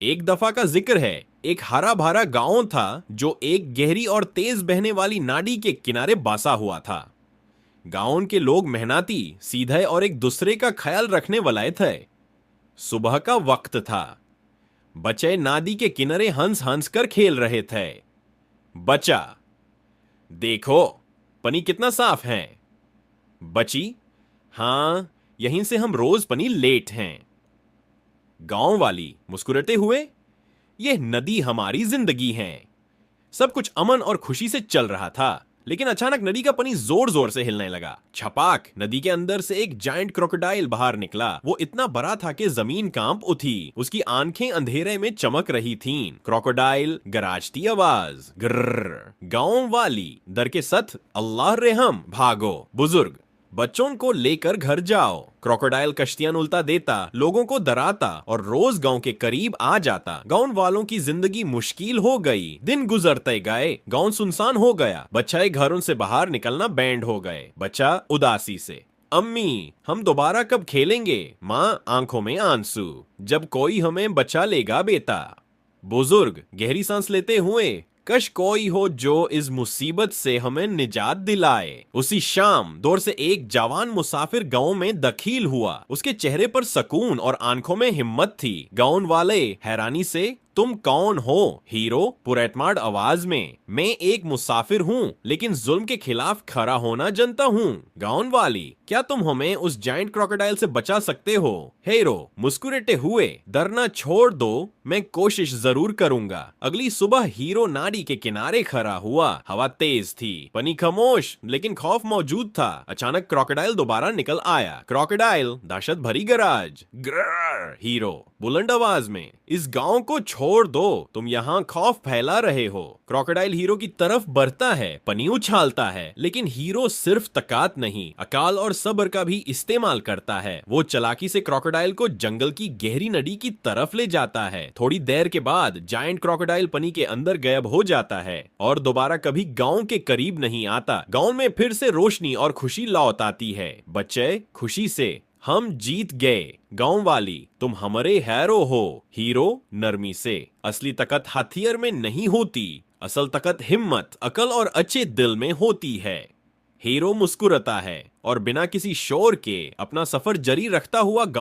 एक दफा का जिक्र है, एक हरा भरा गांव था जो एक गहरी और तेज बहने वाली नाडी के किनारे बसा हुआ था। गांव के लोग मेहनती, सीधे और एक दूसरे का ख्याल रखने वाले थे। सुबह का वक्त था। बच्चे नादी के किनारे हंस हंस कर खेल रहे थे। बच्चा, देखो पनी कितना साफ है। बची, हाँ, यहीं से हम रोज पनी लेट हैं। गांव वाली मुस्कुराते हुए, यह नदी हमारी जिंदगी है। सब कुछ अमन और खुशी से चल रहा था, लेकिन अचानक नदी का पानी जोर जोर से हिलने लगा। छपाक, नदी के अंदर से एक जायंट क्रोकोडाइल बाहर निकला। वो इतना बड़ा था कि जमीन कांप उठी। उसकी आंखें अंधेरे में चमक रही थीं। क्रोकोडाइल गरजती आवाज, ग्रर। गांव वाली, डर के सथ, अल्लाह रेहम, भागो। बुजुर्ग, बच्चों को लेकर घर जाओ। क्रोकोडाइल कश्तियां उल्टा देता, लोगों को डराता और रोज गांव के करीब आ जाता। गांव वालों की जिंदगी मुश्किल हो गई। दिन गुजरते गए, गांव सुनसान हो गया। बच्चे घरों से बाहर निकलना बैंड हो गए। बच्चा उदासी से, अम्मी, हम दोबारा कब खेलेंगे? माँ आंखों में आंसू, जब कोई हमें बचा लेगा बेटा। बुजुर्ग गहरी सांस लेते हुए, कश कोई हो जो इस मुसीबत से हमें निजात दिलाए। उसी शाम दौर से एक जवान मुसाफिर गांव में दखील हुआ। उसके चेहरे पर सुकून और आंखों में हिम्मत थी। गांव वाले हैरानी से, तुम कौन हो? हीरो पुरैटमार्ड आवाज में, मैं एक मुसाफिर हूँ, लेकिन जुल्म के खिलाफ खड़ा होना जानता हूँ। गांव वाली, क्या तुम हमें उस जायंट क्रोकोडाइल से बचा सकते हो? हीरो मुस्कुराते हुए, डरना छोड़ दो, मैं कोशिश जरूर करूंगा। अगली सुबह हीरो नाडी के किनारे खड़ा हुआ। हवा तेज थी, पानी खामोश, लेकिन खौफ मौजूद था। अचानक क्रोकोडाइल दोबारा निकल आया। क्रोकोडाइल दहशत भरी गरज, ग्रर। हीरो बुलंद आवाज में, इस गांव को छोड़ दो, तुम यहाँ खौफ फैला रहे हो। क्रोकोडाइल हीरो की तरफ बढ़ता है, पनी उछालता है, लेकिन हीरो सिर्फ तकात नहीं, अकाल और सब्र का भी इस्तेमाल करता है। वो चालाकी से क्रोकोडाइल को जंगल की गहरी नदी की तरफ ले जाता है। थोड़ी देर के बाद जायंट क्रोकोडाइल पनी के अंदर गायब हो जाता है और दोबारा कभी गांव के करीब नहीं आता। गांव में फिर से रोशनी और खुशी लौट आती है। बच्चे खुशी से, हम जीत गए। गांव वाली, तुम हमारे हैरो हो। हीरो नरमी से, असली ताकत हथियार में नहीं होती, असल ताकत हिम्मत, अकल और अच्छे दिल में होती है। हीरो मुस्कुराता है और बिना किसी शोर के अपना सफर जारी रखता हुआ